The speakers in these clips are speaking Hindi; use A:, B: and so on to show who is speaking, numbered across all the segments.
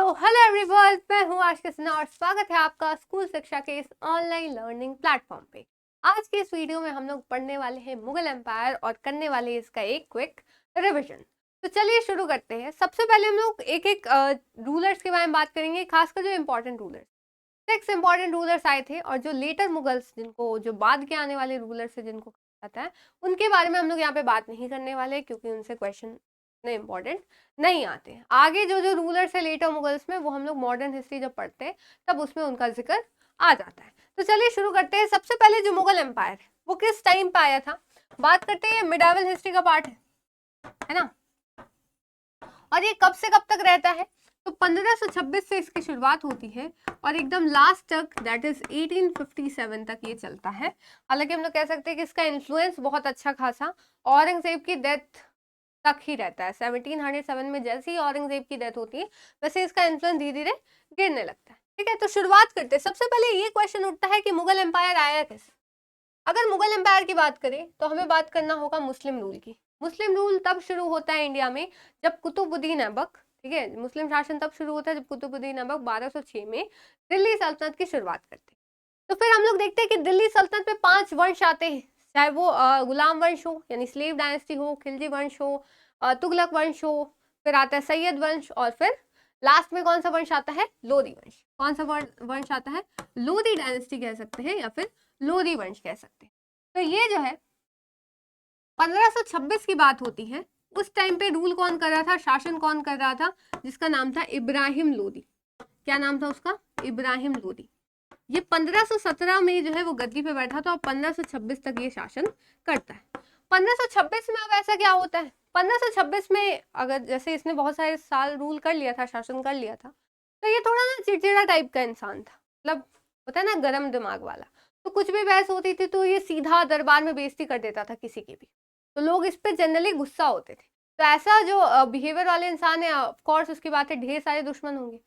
A: हेलो एवरीवन, मैं हूँ आशिका सिन्हा और स्वागत है आपका स्कूल शिक्षा के इस ऑनलाइन लर्निंग प्लेटफॉर्म पे। आज के इस वीडियो में हम लोग पढ़ने वाले हैं मुगल एम्पायर और करने वाले हैं इसका एक क्विक रिवीजन। तो चलिए शुरू करते हैं। सबसे पहले हम लोग एक एक रूलर्स के बारे में बात करेंगे, खासकर जो इम्पोर्टेंट रूलर्स। 6 इम्पोर्टेंट रूलर्स आए थे और जो लेटर मुगल्स, जिनको जो बाद के आने वाले रूलर्स है जिनको कहा जाता है, उनके बारे में हम लोग यहाँ पे बात नहीं करने वाले क्योंकि उनसे क्वेश्चन इतने इम्पोर्टेंट नहीं आते हैं। आगे जो जो रूलर्स है लेटर मुगल्स में, वो हम लोग मॉडर्न हिस्ट्री जब पढ़ते हैं तब उसमें उनका जिक्र आ जाता है। तो चलिए शुरू करते हैं। सबसे पहले जो मुगल एम्पायर है वो किस टाइम पे आया था, बात करते हैं। मिडावल हिस्ट्री का पार्ट है ना, और ये कब से कब तक रहता है? तो 1526 से इसकी शुरुआत होती है और एकदम लास्ट तक, दैट इज 1857 तक ये चलता है। हालांकि हम लोग कह सकते हैं कि इसका इन्फ्लुएंस बहुत अच्छा खासा औरंगजेब की डेथ तक ही रहता है। 1707 में जैसे ही औरंगजेब की डेथ होती है वैसे इसका इन्फ्लुएंस धीरे धीरे गिरने लगता है। ठीक है, तो शुरुआत करते हैं। सबसे पहले ये क्वेश्चन उठता है कि मुगल एम्पायर आया कैसे। अगर मुगल एम्पायर की बात करें तो हमें बात करना होगा मुस्लिम रूल की। मुस्लिम रूल तब शुरू होता है इंडिया में जब कुतुबुद्दीन ऐबक, ठीक है, मुस्लिम शासन तब शुरू होता है जब कुतुबुद्दीन ऐबक 1206 में दिल्ली सल्तनत की शुरुआत करते हैं। तो फिर हम लोग देखते हैं कि दिल्ली सल्तनत में 5 वंश आते हैं, चाहे वो गुलाम वंश हो यानी स्लेव डायनेस्टी हो, खिलजी वंश हो, तुगलक वंश हो, फिर आता है सैयद वंश, और फिर लास्ट में कौन सा वंश आता है? लोधी वंश। कौन सा वंश आता है? लोधी डायनेस्टी कह सकते हैं या फिर लोधी वंश कह सकते हैं। तो ये जो है 1526 की बात होती है। उस टाइम पे रूल कौन कर रहा था, शासन कौन कर रहा था? जिसका नाम था इब्राहिम लोदी। क्या नाम था उसका? इब्राहिम लोदी। ये 1517 में जो है वो गद्दी पे बैठा था और 1526 तक ये शासन करता है। 1526 में अब ऐसा क्या होता है? 1526 में अगर जैसे इसने बहुत सारे साल रूल कर लिया था, शासन कर लिया था, तो ये थोड़ा ना चिड़चिड़ा टाइप का इंसान था। मतलब होता है ना गरम दिमाग वाला। तो कुछ भी बहस होती थी तो ये सीधा दरबार में बेइज्जती कर देता था किसी की भी। तो लोग इस पे जनरली गुस्सा होते थे। तो ऐसा जो बिहेवियर वाले इंसान है, ऑफ कोर्स उसकी बात है, ढेर सारे दुश्मन होंगे।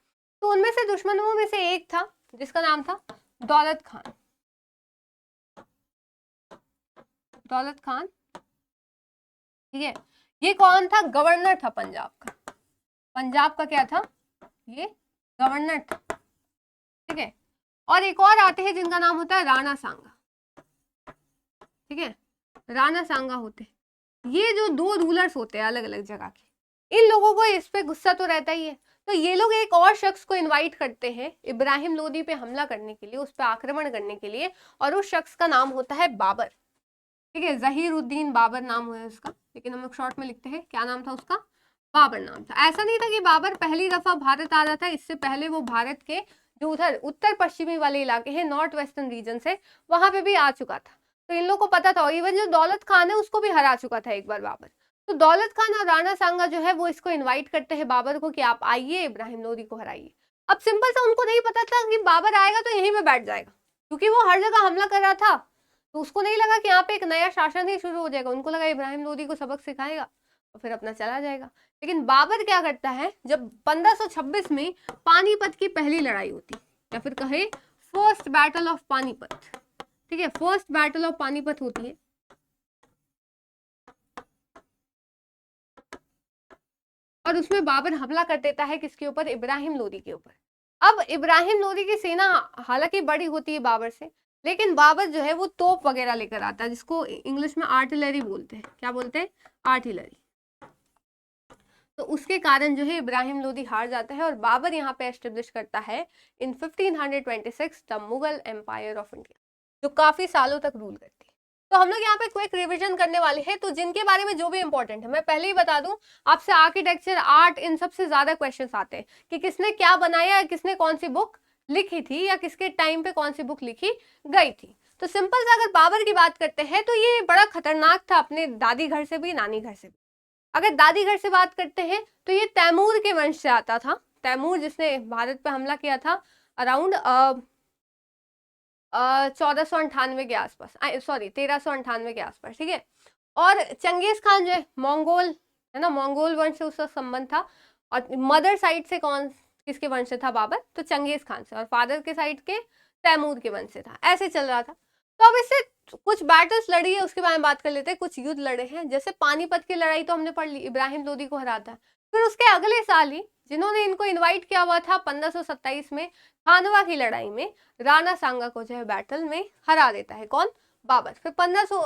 A: तो उनमें से दुश्मनों में से एक था जिसका नाम था दौलत खान। दौलत खान, ठीक है, ये कौन था? गवर्नर था पंजाब का। पंजाब का क्या था? ये गवर्नर था। ठीक है, और एक और आते हैं जिनका नाम होता है राणा सांगा। ठीक है, राणा सांगा होते हैं। ये जो दो रूलर्स होते हैं अलग अलग जगह के, इन लोगों को इस पे गुस्सा तो रहता ही है। तो ये लोग एक और शख्स को इनवाइट करते हैं इब्राहिम लोदी पे हमला करने के लिए, उस पर आक्रमण करने के लिए, और उस शख्स का नाम होता है बाबर। ठीक है, जहीरुद्दीन बाबर नाम है उसका, लेकिन हम लोग शॉर्ट में लिखते हैं। क्या नाम था उसका? बाबर नाम था। ऐसा नहीं था कि बाबर पहली दफा भारत आ रहा था, इससे पहले वो भारत के जो उधर उत्तर पश्चिमी वाले इलाके हैं, नॉर्थ वेस्टर्न रीजन से, वहां पे भी आ चुका था। तो इन लोगों को पता था। इवन जो दौलत खान है उसको भी हरा चुका था एक बार बाबर। तो दौलत खान और राणा सांगा जो है वो इसको इन्वाइट करते हैं बाबर को कि आप आइए, इब्राहिम लोदी को हराइए। अब सिंपल सा उनको नहीं पता था कि बाबर आएगा तो यहीं पे बैठ जाएगा, क्योंकि वो हर जगह हमला कर रहा था। तो उसको नहीं लगा कि यहाँ पे एक नया शासन ही शुरू हो जाएगा। उनको लगा इब्राहिम लोदी को सबक सिखाएगा और फिर अपना चला जाएगा। लेकिन बाबर क्या करता है, जब 1526 में पानीपत की पहली लड़ाई होती, या फिर कहे फर्स्ट बैटल ऑफ पानीपत, ठीक है, फर्स्ट बैटल ऑफ पानीपत होती है, और उसमें बाबर हमला कर देता है किसके ऊपर? इब्राहिम लोदी के ऊपर। अब इब्राहिम लोदी की सेना हालांकि बड़ी होती है बाबर से, लेकिन बाबर जो है वो तोप वगैरह लेकर आता है, जिसको इंग्लिश में आर्टिलरी बोलते हैं। क्या बोलते हैं? आर्टिलरी। तो उसके कारण जो है इब्राहिम लोदी हार जाता है और बाबर यहाँ पे एस्टेब्लिश करता है in 1526 the Mughal empire of India, जो काफी सालों तक रूल करती है। तो हम लोग यहाँ पे क्विक रिवीजन करने वाले हैं, तो जिनके बारे में जो भी इंपॉर्टेंट है मैं पहले ही बता दूं आपसे। आर्किटेक्चर, आर्ट, इन सबसे ज्यादा क्वेश्चंस आते हैं कि किसने क्या बनाया, किसने कौन सी बुक लिखी थी, या किसके टाइम पे कौन सी बुक लिखी गई थी। तो सिंपल से अगर बाबर की बात करते हैं तो ये बड़ा खतरनाक था, अपने दादी घर से भी नानी घर से भी। अगर दादी घर से बात करते हैं तो ये तैमूर के वंश से आता था। तैमूर जिसने भारत पे हमला किया था अराउंड 1498 के आसपास, सॉरी 1398 के आसपास। ठीक है, और चंगेज खान जो है मंगोल है ना, मंगोल वंश से उसका संबंध था। और मदर साइड से कौन किसके वंश से था बाबर? तो चंगेज खान से। और फादर के साइड के तैमूर के वंश से था। ऐसे चल रहा था। तो अब इससे कुछ बैटल्स लड़ी है उसके बारे में बात कर लेते हैं। कुछ युद्ध लड़े हैं, जैसे पानीपत की लड़ाई तो हमने पढ़ ली, इब्राहिम लोदी को हराता है। फिर उसके अगले साल ही जिन्होंने इनको इनवाइट किया हुआ था 1527 में खानवा की लड़ाई में, राणा सांगा को जो है बैटल में हरा देता है। कौन? बाबर। फिर 1500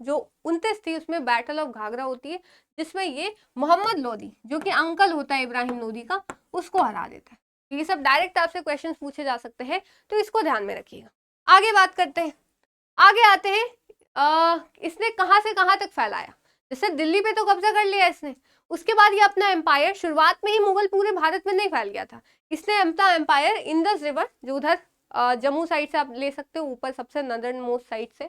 A: जो 29 थी उसमें बैटल ऑफ घाघरा होती है, जिसमें ये मोहम्मद लोदी जो कि अंकल होता है इब्राहिम लोदी का, उसको हरा देता है। ये सब डायरेक्ट आपसे क्वेश्चंस पूछे जा सकते हैं, तो इसको ध्यान में रखिएगा। आगे बात करते हैं, आगे आते हैं। इसने कहां से कहां तक फैलाया? जैसे दिल्ली पे तो कब्जा कर लिया इसने, उसके बाद ये अपना एम्पायर, शुरुआत में ही मुगल पूरे भारत में नहीं फैल गया था, इसने अपना एम्पायर इंडस रिवर, जो उधर जम्मू साइड से आप ले सकते हो, ऊपर सबसे नदर्न मोस्ट साइड से,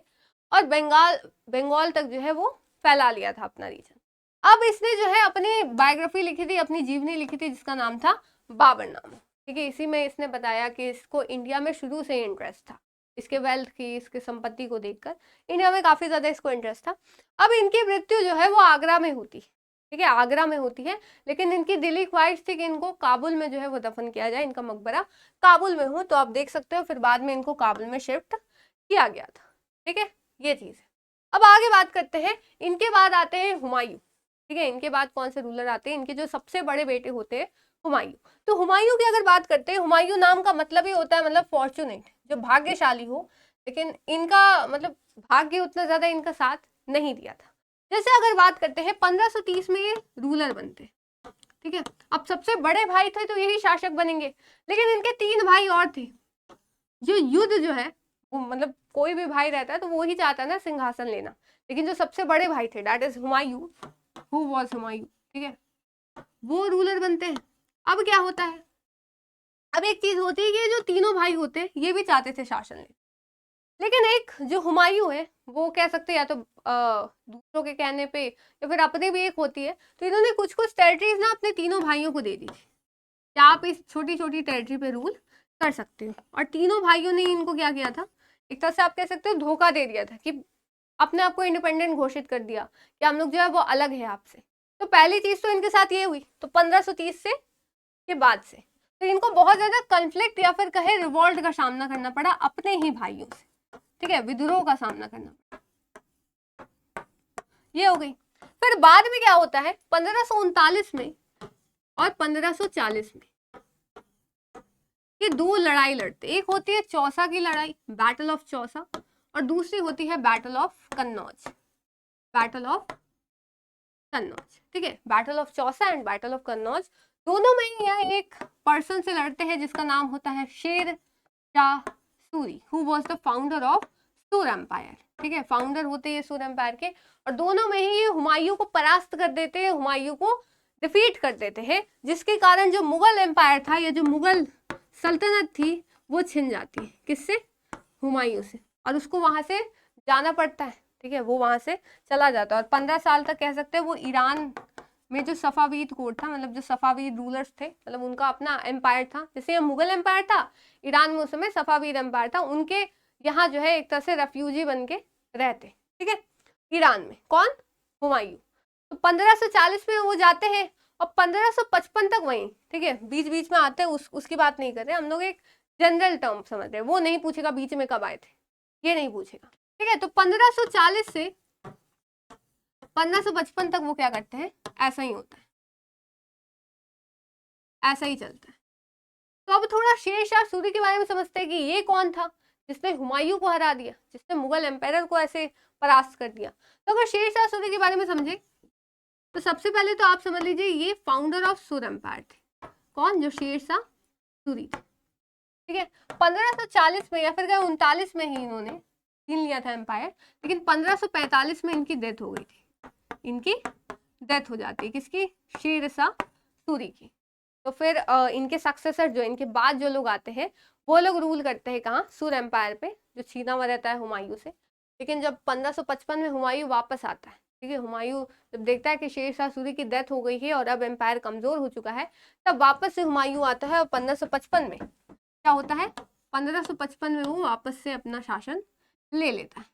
A: और बंगाल तक जो है वो फैला लिया था अपना रीजन। अब इसने जो है अपनी बायोग्राफी लिखी थी, अपनी जीवनी लिखी थी, जिसका नाम था बाबरनामा। ठीक है, इसी में इसने बताया कि इसको इंडिया में शुरू से इंटरेस्ट था, इसके वेल्थ की, इसके संपत्ति को देखकर इंडिया में काफी ज्यादा इसको इंटरेस्ट था। अब इनकी मृत्यु जो है वो आगरा में होती है। ठीक है, आगरा में होती है, लेकिन इनकी दिली ख्वाहिश थी कि इनको काबुल में जो है वो दफन किया जाए, इनका मकबरा काबुल में हो, तो आप देख सकते हो फिर बाद में इनको काबुल में शिफ्ट किया गया था। ठीक है, ये चीज है। अब आगे बात करते हैं, इनके बाद आते हैं हुमायूं। ठीक है, इनके बाद कौन से रूलर आते हैं? इनके जो सबसे बड़े बेटे होते हैं हुमायूं। तो हुमायूं की अगर बात करते हैं, हुमायूं नाम का मतलब ही होता है मतलब फॉर्चुनेट, जो भाग्यशाली हो, लेकिन इनका मतलब भाग्य उतना ज्यादा इनका साथ नहीं दिया था। जैसे अगर बात करते हैं 1530 में ये रूलर बनते। ठीक है, अब सबसे बड़े भाई थे तो यही शासक बनेंगे, लेकिन इनके 3 भाई और थे। जो युद्ध जो है वो मतलब कोई भी भाई रहता है तो वो ही चाहता है ना सिंहासन लेना, लेकिन जो सबसे बड़े भाई थे that is Humayun, who was Humayun, ठीक है, वो रूलर बनते हैं। अब क्या होता है, अब एक चीज होती है कि जो तीनों भाई होते हैं ये भी चाहते थे शासन लेना, लेकिन एक जो हुमायूं है वो कह सकते हैं या तो दूसरों के कहने पे या फिर अपने भी एक होती है, तो इन्होंने कुछ कुछ टेरिटरीज ना अपने तीनों भाइयों को दे दी थी कि आप इस छोटी छोटी टेरिटरी पे रूल कर सकते हो। और तीनों भाइयों ने इनको क्या किया था, एक तरह से आप कह सकते हो धोखा दे दिया था, कि अपने आप को इंडिपेंडेंट घोषित कर दिया कि हम लोग जो है वो अलग है आपसे। तो पहली चीज तो इनके साथ ये हुई, तो 1530 से के बाद से तो इनको बहुत ज्यादा कन्फ्लिक्ट या फिर कहे रिवॉल्ट का सामना करना पड़ा अपने ही भाइयों से। ठीक है, विद्रोह का सामना करना पड़ा, ये हो गई। फिर बाद में क्या होता है, 1539 में और 1540 में ये 2 लड़ाई लड़ते। एक होती है चौसा की लड़ाई, बैटल ऑफ चौसा, और दूसरी होती है battle of Kannauj, battle of Kannauj. ठीक है, battle of Chausa and battle of Kannauj, दोनों में यह एक पर्सन से लड़ते हैं जिसका नाम होता है Sher Shah Suri, who was the founder of सूर एम्पायर। ठीक है, फाउंडर होते हैं सूर एम्पायर के, और दोनों में ही ये हुमायूं को परास्त कर देते हैं, हुमायूं को डिफीट कर देते हैं, जिसके कारण जो मुगल एम्पायर था या जो मुगल सल्तनत थी वो छिन जाती है। किससे? हुमायूं से, और उसको वहां से जाना पड़ता है। ठीक है, वो वहां से चला जाता है, और 15 साल तक कह सकते हैं वो ईरान में जो सफावीद कोर्ट था, मतलब जो सफावीद रूलर्स थे, मतलब उनका अपना एम्पायर था। जैसे ये मुगल एम्पायर था, ईरान में उस समय सफावीद एम्पायर था, उनके यहाँ जो है एक तरह से रेफ्यूजी बन के रहते। ठीक है, ईरान में कौन? हुमायूं। तो 1540 में वो जाते हैं और 1555 तक वहीं। ठीक है, बीच बीच में आते हैं, उसकी बात नहीं कर रहे हम लोग, एक जनरल टर्म समझ रहे हैं, वो नहीं पूछेगा बीच में कब आए थे, ये नहीं पूछेगा। ठीक है, तो 1540 से 1555 तक वो क्या करते हैं, ऐसा ही होता है, ऐसा ही चलता है। तो अब थोड़ा शेर शाह सूरी के बारे में समझते हैं कि ये कौन था जिसने हुमायूं को हरा दिया, जिसने मुगल एम्पायर को ऐसे परास्त कर दिया। तो अगर शेर शाह सूरी के बारे में समझे तो सबसे पहले तो आप समझ लीजिए ये फाउंडर ऑफ सूर एम्पायर थे। कौन? जो शेर शाह सूरी थे। ठीक है, 1540 में या फिर 39 में ही इन्होंने छीन लिया था एम्पायर, लेकिन 1545 में इनकी डेथ हो गई थी, इनकी डेथ हो जाती है। किसकी? शेर शाह सूरी की। तो फिर इनके सक्सेसर जो इनके बाद जो लोग आते हैं वो लोग रूल करते हैं कहाँ? सूर एम्पायर पे, जो छीना हुआ रहता है हुमायूं से। लेकिन जब 1555 में हुमायूं वापस आता है, ठीक है, हुमायूं जब देखता है कि शेर शाह सूरी की डेथ हो गई है और अब एम्पायर कमजोर हो चुका है, तब वापस से हुमायूं आता है, और 1555 में क्या होता है, 1555 में वो वापस से अपना शासन ले लेता है।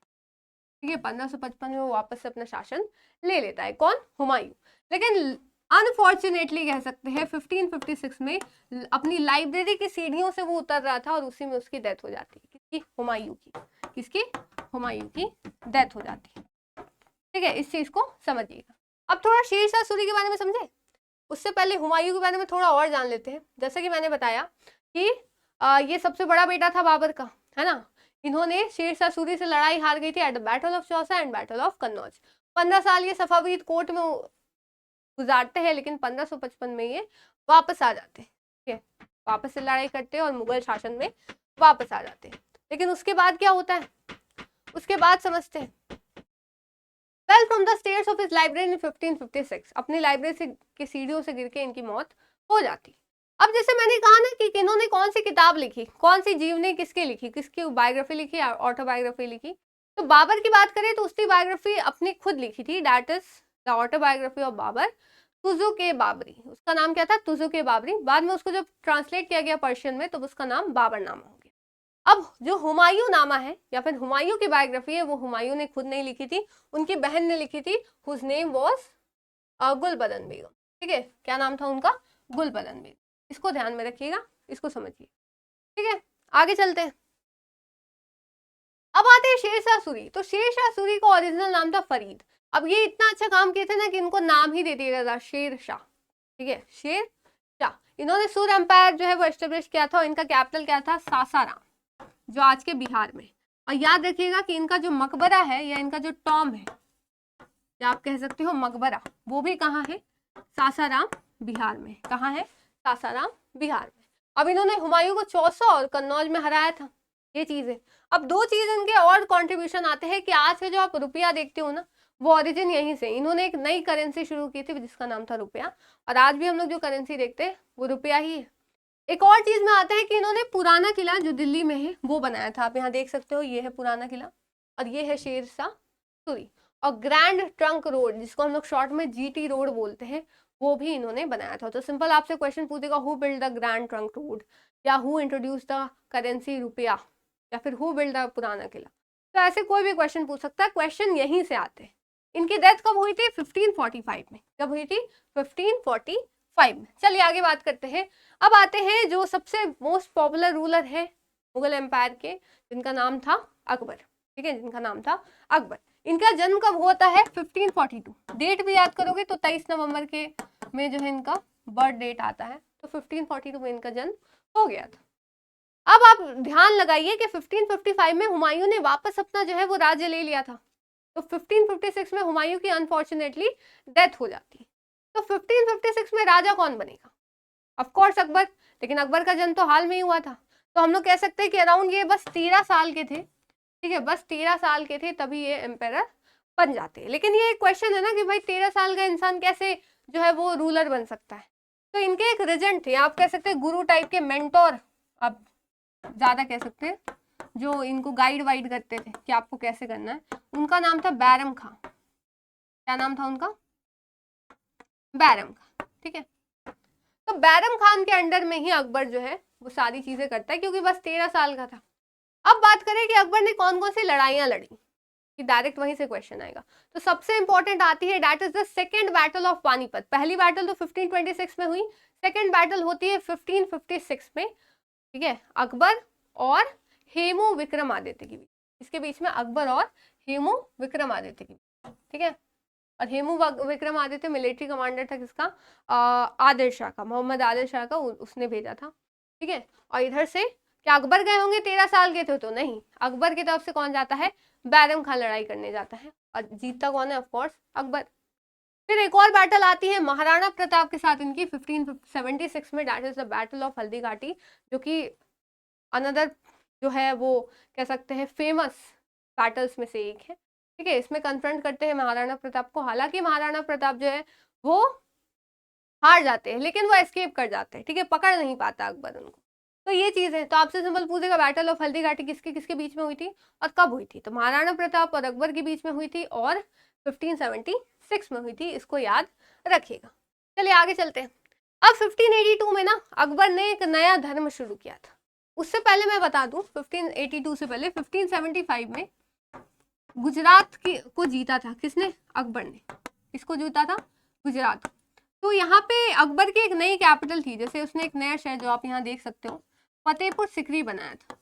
A: ठीक है, 1555 में वो वापस से अपना शासन ले लेता है। कौन? हुमायूं। लेकिन अनफॉर्चुनेटली कह सकते हैं 1556 में अपनी लाइब्रेरी की सीढ़ियों से वो उतर रहा था और उसी में उसकी डेथ हो जाती है। किसकी? हुमायूं की। किसकी? हुमायूं की डेथ हो जाती है। ठीक है, इस चीज को समझिएगा। अब थोड़ा शेर शाह सूरी के बारे में समझे। उससे पहले हुमायूं के बारे में थोड़ा और जान लेते हैं। जैसे कि मैंने बताया कि ये सबसे बड़ा बेटा था बाबर का, है ना। इन्होंने शेरशाह सूरी से लड़ाई हार गई थी at the battle of Chausa and battle of Kannauj. 15 साल ये सफावीद कोर्ट में गुजारते हैं, लेकिन 1555 में ये वापस आ जाते हैं। ठीक है, वापस से लड़ाई करते हैं और मुगल शासन में वापस आ जाते हैं। लेकिन उसके बाद क्या होता है, उसके बाद समझते हैं। Fell from the stairs of his library in 1556, अपनी लाइब्रेरी से की सीढ़ियों से गिर के इनकी मौत हो जाती। अब जैसे मैंने कहा ना कि इन्होंने कौन सी किताब लिखी, कौन सी जीवनी किसकी लिखी, किसकी बायोग्राफी लिखी, ऑटोबायोग्राफी लिखी। तो बाबर की बात करें तो उसकी बायोग्राफी अपनी खुद लिखी थी, that is the autobiography of Babur, Tuzuk Baburi. उसका नाम क्या था, तुजुक बाबरी। बाद में उसको जब ट्रांसलेट किया गया पर्शियन में तो उसका नाम बाबरनामा हो गया। अब जो हुमायूं नामा है या फिर हुमायूं की बायोग्राफी है, वो हुमायूं ने खुद नहीं लिखी थी, उनकी बहन ने लिखी थी, हुज नेम वाज गुलबदन बेगम। ठीक है, क्या नाम था उनका, गुलबदन बेगम। इसको ध्यान में रखिएगा, इसको समझिए। ठीक है, आगे चलते हैं। अब आते हैं शेरशाह सूरी। तो शेरशाह सूरी का ओरिजिनल नाम था फरीद। अब ये इतना अच्छा काम किए थे ना कि इनको नाम ही दे दिया गया था शेरशाह। ठीक है, शेरशाह। इन्होंने सूर एम्पायर जो है वो एस्टेब्लिश किया था और इनका कैपिटल क्या था, सासाराम, जो आज के बिहार में। और याद रखिएगा कि इनका जो मकबरा है या इनका जो टॉम है, या आप कह सकते हो मकबरा, वो भी कहाँ है, सासाराम बिहार में। कहाँ है, सासाराम बिहार में। अब इन्होंने हुमायूं को चौसा और कन्नौज में हराया था, ये चीज है। अब दो चीज इनके और कंट्रीब्यूशन आते हैं कि आज के जो आप रुपया देखते हो ना, वो ओरिजिन यहीं से। इन्होंने एक नई करेंसी शुरू की थी जिसका नाम था रुपया, और आज भी हम लोग जो करेंसी देखते हैं वो रुपया ही है। एक और चीज में आता है कि इन्होंने पुराना किला जो दिल्ली में है वो बनाया था। आप यहाँ देख सकते हो, ये है पुराना किला और ये है शेरशाह सूरी। और ग्रैंड ट्रंक रोड, जिसको हम लोग शॉर्ट में जीटी रोड बोलते हैं, वो भी इन्होंने बनाया था। तो सिंपल आपसे क्वेश्चन पूछेगा, who build the grand trunk road, या हु इंट्रोड्यूस द करेंसी रुपया, या फिर हु बिल्ड द पुराना किला। तो ऐसे कोई भी क्वेश्चन पूछ सकता है, क्वेश्चन यहीं से आते हैं। इनकी डेथ कब हुई थी, 1545 में। कब हुई थी, 1545 में। चलिए आगे बात करते हैं। अब आते हैं जो सबसे मोस्ट पॉपुलर रूलर है मुगल एम्पायर के, जिनका नाम था अकबर। ठीक है, जिनका नाम था अकबर। इनका जन्म कब होता है, 1542। डेट भी याद करोगे तो 23 नवंबर के में जो है इनका बर्थ डेट आता है। तो 1542 में इनका जन्म हो गया था। अब आप ध्यान लगाइए कि 1555 में हुमायूं ने वापस अपना जो है वो राज्य ले लिया था। तो 1556 में हुमायूं की अनफॉर्चुनेटली डेथ हो जाती। तो 1556 में राजा कौन बनेगा, ऑफ कोर्स अकबर। लेकिन अकबर का जन्म तो हाल में ही हुआ था, तो हम लोग कह सकते हैं कि अराउंड ये बस 13 साल के थे। ठीक है, बस 13 साल के थे तभी ये एम्पायर बन जाते हैं। लेकिन ये एक क्वेश्चन है ना कि भाई 13 साल का इंसान कैसे जो है वो रूलर बन सकता है। तो इनके एक रेजेंट थे, आप कह सकते हैं गुरु टाइप के, मेंटोर आप ज्यादा कह सकते हैं, जो इनको गाइड वाइड करते थे कि आपको कैसे करना है। उनका नाम था बैरम खां। क्या नाम था उनका, बैरम खां। ठीक है, तो बैरम खान के अंडर में ही अकबर जो है वो सारी चीजें करता है, क्योंकि बस 13 साल का था। अब बात करें कि अकबर ने कौन कौन सी लड़ाइयां लड़ी, कि डायरेक्ट वहीं से क्वेश्चन आएगा। तो सबसे इंपॉर्टेंट आती है, that is the second battle of Panipat. पहली बैटल तो 1526 में हुई, सेकंड बैटल होती है 1556 में। ठीक है, अकबर और हेमू विक्रमादित्य के बीच। इसके बीच में अकबर और हेमू विक्रमादित्य के बीच। ठीक है, और हेमू विक्रमादित्य मिलिट्री कमांडर था किसका, आदिल शाह का, मोहम्मद आदिल शाह का, उसने भेजा था। ठीक है, और इधर से क्या अकबर गए होंगे, 13 साल के थे तो नहीं, अकबर की तरफ से कौन जाता है, बैरम खान लड़ाई करने जाता है, और जीतता कौन है, ऑफकोर्स अकबर। फिर एक और बैटल आती है महाराणा प्रताप के साथ इनकी 1576 में, that is the battle of Haldi Ghati, जो कि अनदर जो है वो कह सकते हैं फेमस बैटल्स में से एक है। ठीक है, इसमें कन्फ्रंट करते हैं महाराणा प्रताप को। हालांकि महाराणा प्रताप जो है वो हार जाते हैं, लेकिन वो एस्केप कर जाते हैं। ठीक है, पकड़ नहीं पाता अकबर उनको। तो ये चीज है। तो आपसे सिंपल पूछेगा, बैटल ऑफ हल्दी घाटी किसके किसके बीच में हुई थी और कब हुई थी, तो महाराणा प्रताप और अकबर के बीच में हुई थी और 1576 में हुई थी। इसको याद रखिएगा। चलिए आगे चलते हैं। अब 1582 में ना अकबर ने एक नया धर्म शुरू किया था। उससे पहले मैं बता दूं, 1582 से पहले 1575 में गुजरात को जीता था किसने, अकबर ने। किसको जीता था, गुजरात। तो यहाँ पे अकबर की एक नई कैपिटल थी, जैसे उसने एक नया शहर जो आप यहाँ देख सकते हो फतेहपुर सिकरी बनाया था।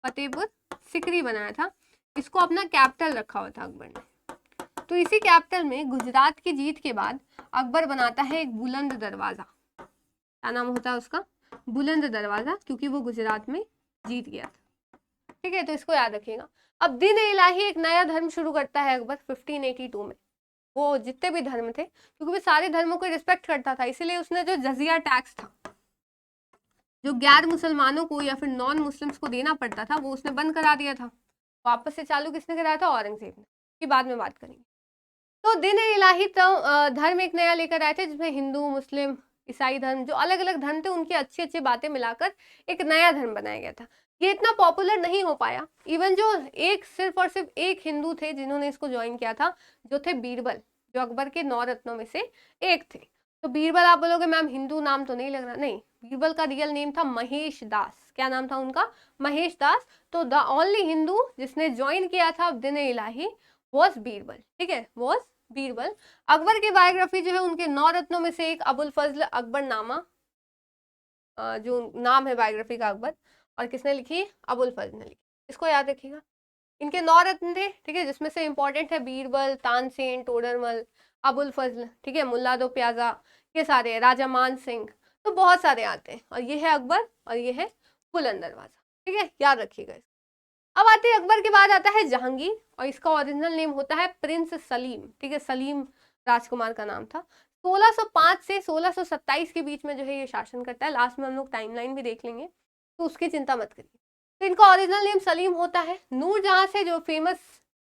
A: फतेहपुर सिकरी बनाया था, इसको अपना कैपिटल रखा हुआ था अकबर ने। तो इसी कैपिटल में गुजरात की जीत के बाद अकबर बनाता है एक बुलंद दरवाजा। क्या नाम होता है उसका? बुलंद दरवाजा, क्योंकि वो गुजरात में जीत गया था। ठीक है, तो इसको याद रखिएगा। अब दिन इलाही एक नया धर्म शुरू करता है अकबर 1582 में। वो जितने भी धर्म थे, क्योंकि वो सारे धर्मों को रिस्पेक्ट करता था, इसीलिए उसने जो जजिया टैक्स था, जो गैर मुसलमानों को या फिर नॉन मुस्लिम्स को देना पड़ता था, वो उसने बंद करा दिया था। वापस से चालू किसने कराया था? औरंगजेब ने, की बाद में बात करेंगे। तो दिन इलाही तो धर्म एक नया लेकर आए थे, जिसमें हिंदू, मुस्लिम, ईसाई धर्म, जो अलग अलग धर्म थे, उनकी अच्छी अच्छी बातें मिलाकर एक नया धर्म बनाया गया था। ये इतना पॉपुलर नहीं हो पाया। इवन जो सिर्फ और सिर्फ एक हिंदू थे जिन्होंने इसको ज्वाइन किया था, जो थे बीरबल, जो अकबर के 9 रत्नों में से एक थे। तो बीरबल, आप बोलोगे मैम हिंदू नाम तो नहीं लग रहा? नहीं, बीरबल का रियल नेम था महेश दास। क्या नाम था उनका? महेश दास। तो द ओनली हिंदू जिसने ज्वाइन किया था दिन इलाही वॉज बीरबल। ठीक है, वॉज बीरबल। अकबर की बायोग्राफी जो है, उनके 9 रत्नों में से एक अबुल फजल अकबरनामा, जो नाम है बायोग्राफी का अकबर, और किसने लिखी? अबुल फजल ने लिखी। इसको याद रखिएगा। इनके 9 रत्न थे, ठीक है, जिसमें से इंपॉर्टेंट है बीरबल, तानसेन, टोडरमल, अबुल फजल, ठीक है, मुल्ला दो प्याजा, ये सारे, राजा मान सिंह, तो बहुत सारे आते हैं। और ये है अकबर और ये है बुलंद दरवाजा। ठीक है, याद रखिएगा। अब आते हैं अकबर के बाद आता है जहांगीर, और इसका ओरिजिनल नेम होता है प्रिंस सलीम। ठीक है, सलीम राजकुमार का नाम था। 1605 से 1627 के बीच में जो है ये शासन करता है। लास्ट में हम लोग टाइमलाइन भी देख लेंगे, तो उसकी चिंता मत करिए। तो इनका ओरिजिनल नेम सलीम होता है। नूरजहां से जो फेमस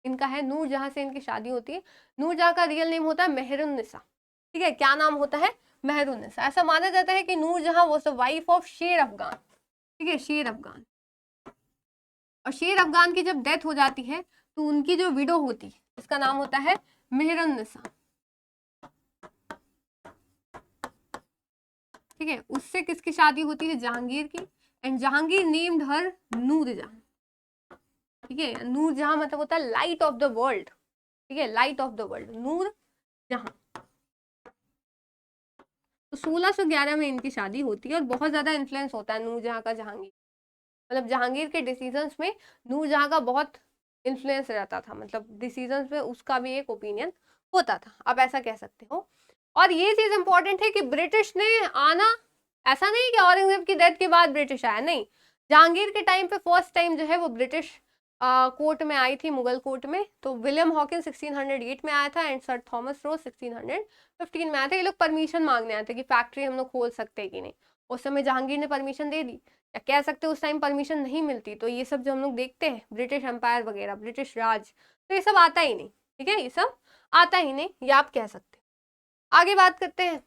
A: इनका है, नूरजहां से इनकी शादी होती है। नूरजहां का रियल नेम होता है मेहरुन्निसा। ठीक है, क्या नाम होता है? मेहरुन्निसा। ऐसा माना जाता है कि Nurjahan was the wife of Sher Afghan. ठीक है, शेर अफगान। और शेर अफगान की जब डेथ हो जाती है, तो उनकी जो विडो होती है, उसका नाम होता है मेहरुन्निसा। ठीक है, उससे किसकी शादी होती है? जहांगीर की। एंड जहांगीर नेम्ड हर नूरजहां। ठीक है, नूरजहां मतलब होता है लाइट ऑफ द वर्ल्ड। ठीक है, लाइट ऑफ द वर्ल्ड, नूर जहां। तो 1611 में इनकी शादी होती है, और बहुत ज्यादा इन्फ्लुएंस होता है नूरजहां का जहांगीर, मतलब जहांगीर के डिसीजंस में नूरजहां का बहुत इन्फ्लुएंस रहता था, मतलब डिसीजंस में उसका भी एक ओपिनियन होता था, आप ऐसा कह सकते हो। और ये चीज इंपॉर्टेंट है कि ब्रिटिश ने आना, ऐसा नहीं कि औरंगजेब की डेथ के बाद ब्रिटिश आया, नहीं। जहांगीर के टाइम पे फर्स्ट टाइम जो है वो ब्रिटिश कोर्ट में आई थी, मुगल कोर्ट में। तो विलियम हॉकिंस 1608 में आया था, एंड सर थॉमस रोज 1615 में आया था। ये लोग परमिशन मांगने आए थे कि फैक्ट्री हम लोग खोल सकते हैं कि नहीं। उस समय जहांगीर ने परमिशन दे दी, या कह सकते उस टाइम परमिशन नहीं मिलती। तो ये सब जो हम लोग देखते हैं, ब्रिटिश एम्पायर वगैरह, ब्रिटिश राज, तो ये सब आता ही नहीं। ठीक है, ये सब आता ही नहीं, ये आप कह सकते हैं। आगे बात करते हैं।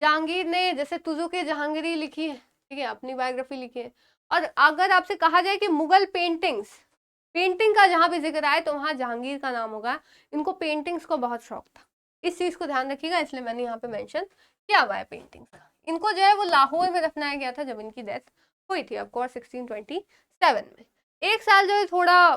A: जहांगीर ने जैसे तुजुके जहांगीरी लिखी है, ठीक है, अपनी बायोग्राफी लिखी है। और अगर आपसे कहा जाए कि मुगल पेंटिंग का जहां भी जिक्र आए, तो वहां जहांगीर का नाम होगा। इनको पेंटिंग्स को बहुत शौक था, इस चीज को ध्यान रखिएगा, इसलिए मैंने यहाँ पे मेंशन किया हुआ है पेंटिंग्स का। इनको जो है वो लाहौर में दफनाया गया था जब इनकी डेथ हुई थी, ऑफकोर्स 1627 में। एक साल जो है थोड़ा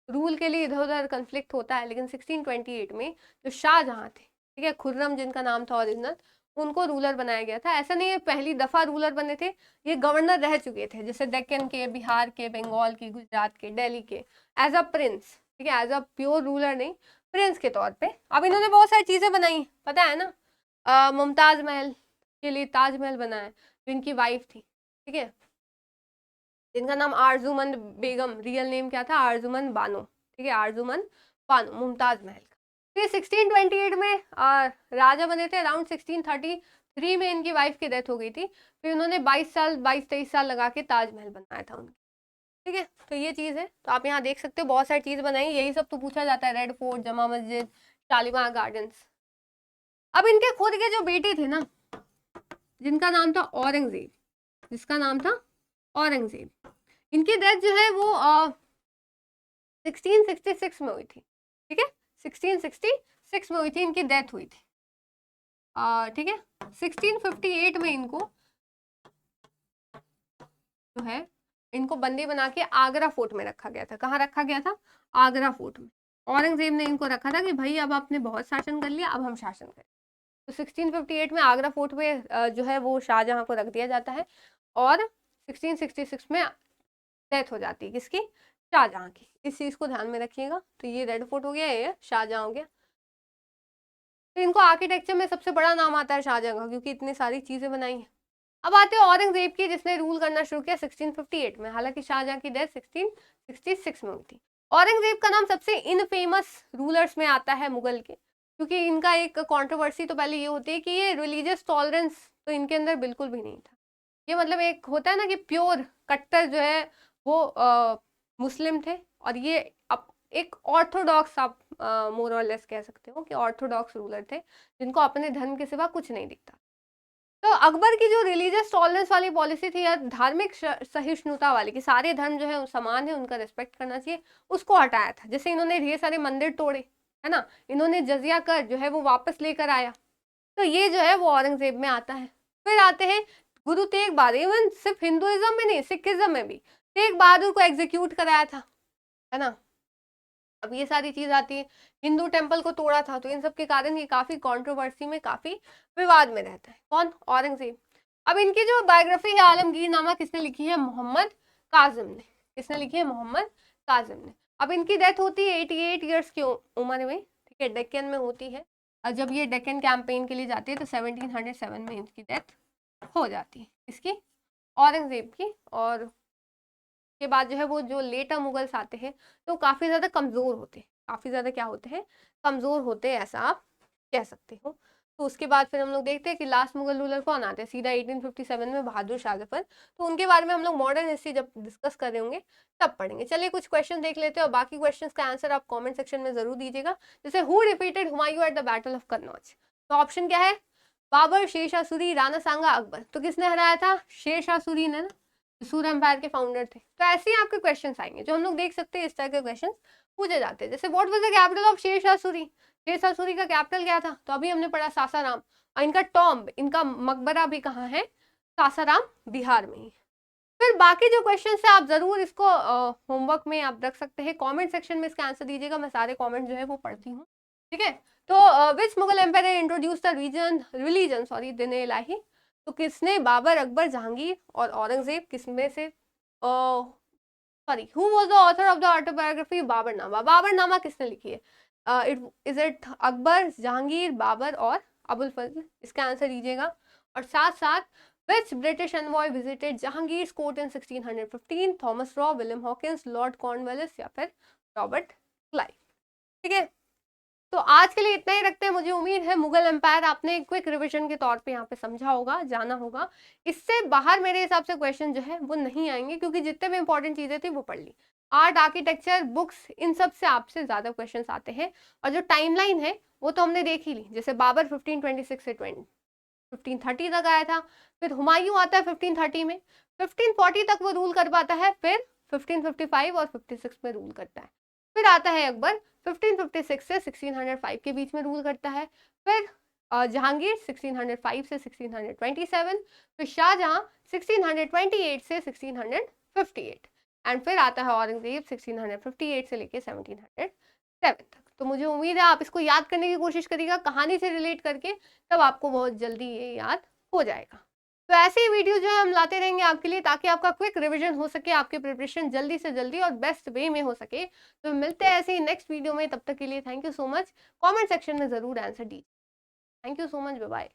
A: रूल के लिए इधर उधर कंफ्लिक्ट होता है, लेकिन 1628 में जो शाहजहां थे, ठीक है, खुर्रम जिनका नाम था ओरिजिनल, उनको रूलर बनाया गया था। ऐसा नहीं है पहली दफा रूलर बने थे, ये गवर्नर रह चुके थे, जैसे डेक्कन के, बिहार के, बंगाल की, गुजरात के, दिल्ली के, एज अ प्रिंस। ठीक है, एज अ प्योर रूलर नहीं, प्रिंस के तौर पे। अब इन्होंने बहुत सारी चीजें बनाई, पता है ना, मुमताज महल के लिए ताजमहल बना है, जो इनकी वाइफ थी, ठीक है, जिनका नाम आरजुमंद बेगम, रियल नेम क्या था? आरजुमंद बानो। ठीक है, आरजुमंद बानो, मुमताज महल का। फिर 1628 में राजा बने थे। अराउंड 1633 में इनकी वाइफ की डेथ हो गई थी। फिर उन्होंने 22-23 साल लगा के ताजमहल बनाया था उनका। ठीक है, तो ये चीज है। तो आप यहाँ देख सकते हो बहुत सारी चीज बनाई, यही सब तो पूछा जाता है, रेड फोर्ट, जमा मस्जिद, शालीमार गार्डन्स। अब इनके खुद के जो बेटे थे ना, जिनका नाम था औरंगजेब, जिसका नाम था औरंगजेब, इनकी डेथ जो है वो 1666 में हुई थी। ठीक है, 1666 में हुई थी, इनकी डेथ हुई थी। ठीक है, 1658 में इनको जो है, इनको बंदी बना के आगरा फोर्ट में रखा गया था। कहाँ रखा गया था? आगरा फोर्ट में। औरंगजेब ने इनको रखा था कि भाई अब आपने बहुत शासन कर लिया, अब हम शासन करें। तो 1658 में आगरा फोर्ट में जो है वो शाहजहां को रख दिया जाता है, और 1666 में डेथ हो जाती है किसकी? शाहजहां की, इस चीज को ध्यान में रखिएगा। तो ये रेड फोर्ट हो गया, ये शाहजहां हो गया। तो इनको आर्किटेक्चर में सबसे बड़ा नाम आता है शाहजहां का, क्योंकि इतनी सारी चीजें बनाई हैं। अब आते हैं औरंगजेब की, जिसने रूल करना शुरू किया 1658 में, हालांकि शाहजहां की डेथ 1666 में हुई थी। औरंगजेब का नाम सबसे इनफेमस रूलर्स में आता है मुगल के, क्योंकि इनका एक कंट्रोवर्सी तो पहले ये होती है कि ये रिलीजियस टॉलरेंस तो इनके अंदर बिल्कुल भी नहीं था। ये मतलब एक होता है ना कि प्योर कट्टर जो है वो मुस्लिम थे, और ये अब एक ऑर्थोडॉक्स, आप मोर और लेस कह सकते हो कि ऑर्थोडॉक्स रूलर थे, जिनको अपने धर्म के सिवा कुछ नहीं दिखता। तो अकबर की जो रिलीजियस टॉलरेंस वाली पॉलिसी थी या धार्मिक सहिष्णुता वाली, कि सारे धर्म जो है समान है, उनका रिस्पेक्ट करना चाहिए, उसको हटाया था। जैसे इन्होंने ढेर सारे मंदिर तोड़े, है ना, इन्होंने जजिया कर जो है वो वापस लेकर आया, तो ये जो है वो औरंगजेब में आता है। फिर आते हैं गुरु तेग बहादुर, इवन सिर्फ हिंदुइज्म में नहीं, सिखिज्म में भी तेग बहादुर को एग्जीक्यूट कराया था, है ना। अब ये सारी चीज आती है, हिंदू टेम्पल को तोड़ा था, तो इन सब के कारण ये काफी कंट्रोवर्सी में, काफी विवाद में रहता है। कौन? औरंगजेब। अब इनकी जो बायोग्राफी है आलमगीर नामा, किसने लिखी है? मोहम्मद काजिम ने। किसने लिखी है? मोहम्मद काजिम ने। अब इनकी डेथ होती है 88 ईयर्स की उम्र में, ठीक है, डेक्कन में होती है। और जब ये डेक्कन कैंपेन के लिए जाती है तो 1707 में इनकी डेथ हो जाती है। इसकी, औरंगजेब की। और के बाद जो है वो जो लेटर मुगल्स आते हैं तो काफी ज्यादा कमजोर होते हैं, काफी ज्यादा क्या होते हैं? कमजोर होते हैं, ऐसा आप कह सकते हो। तो उसके बाद फिर हम लोग देखते हैं कि लास्ट मुगल रूलर कौन आते हैं, सीधा 1857 में बहादुर शाह जफर। तो उनके बारे में हम लोग मॉडर्न हिस्ट्री जब डिस्कस कर रहे होंगे तब पढ़ेंगे। चलिए कुछ क्वेश्चन देख लेते हैं, और बाकी क्वेश्चंस का आंसर आप कमेंट सेक्शन में जरूर दीजिएगा। जैसे who defeated Humayun at the battle of Kannauj? तो ऑप्शन क्या है? बाबर, शेरशाह सूरी, राणा सांगा, अकबर। तो किसने हराया था? शेरशाह सूरी ने ना, सूर एम्पायर के फाउंडर थे। तो ऐसे ही आपके क्वेश्चन आएंगे जो हम लोग देख सकते हैं, इस तरह के क्वेश्चन पूछे जाते हैं। जैसे what was the capital of Shershah Suri? Shershah Suri का कैपिटल क्या था? तो अभी हमने पढ़ा सासाराम। और इनका टॉम्ब, इनका मकबरा भी कहाँ है? सासाराम, बिहार में ही। फिर बाकी जो क्वेश्चन है आप जरूर इसको होमवर्क में आप रख सकते हैं, कमेंट सेक्शन में इसका आंसर दीजिएगा, मैं सारे कमेंट जो है वो पढ़ती हूँ, ठीक है। तो which Mughal empire introduce the religion Din Ilahi? तो किसने? बाबर, अकबर, जहांगीर और औरंगजेब। किसमें से? Sorry, who was the author of the autobiography Baburnama? Baburnama किसने लिखी है? इज इट अकबर, जहांगीर, बाबर और अबुल फजल? इसका आंसर दीजिएगा। और साथ साथ which British envoy visited Jahangir's court in 1615? Thomas raw, William Hawkins, Lord Cornwallis या फिर रॉबर्ट क्लाइव? ठीक है, तो आज के लिए इतना ही रखते हैं। मुझे उम्मीद है मुगल एम्पायर आपने क्विक रिवीजन के तौर पे यहाँ पे समझा होगा, जाना होगा। इससे बाहर मेरे हिसाब से क्वेश्चन जो है वो नहीं आएंगे, क्योंकि जितने भी इंपॉर्टेंट चीजें थी वो पढ़ ली। आर्ट, आर्किटेक्चर, बुक्स, इन सब से आपसे ज्यादा क्वेश्चन आते हैं। और जो टाइमलाइन है वो तो हमने देख ही ली। जैसे बाबर 1526 से 1530 तक आया था, फिर हुमायूं आता है 1530 में, 1540 तक वो रूल कर पाता है, फिर 1555 और 56 में रूल करता है। फिर आता है अकबर, 1556 से 1605 के बीच में रूल करता है। फिर जहांगीर 1605 से 1627, फिर शाहजहां 1628 से 1658, एंड फिर आता है औरंगजेब 1658 से लेके 1707 तक। तो मुझे उम्मीद है आप इसको याद करने की कोशिश करिएगा कहानी से रिलेट करके, तब आपको बहुत जल्दी ये याद हो जाएगा। तो ऐसे ही वीडियो जो है हम लाते रहेंगे आपके लिए, ताकि आपका क्विक रिवीजन हो सके, आपकी प्रिपरेशन जल्दी से जल्दी और बेस्ट वे में हो सके। तो मिलते हैं ऐसे ही नेक्स्ट वीडियो में, तब तक के लिए thank you so much. Comment section में जरूर आंसर दीजिए। Thank you so much, bye bye.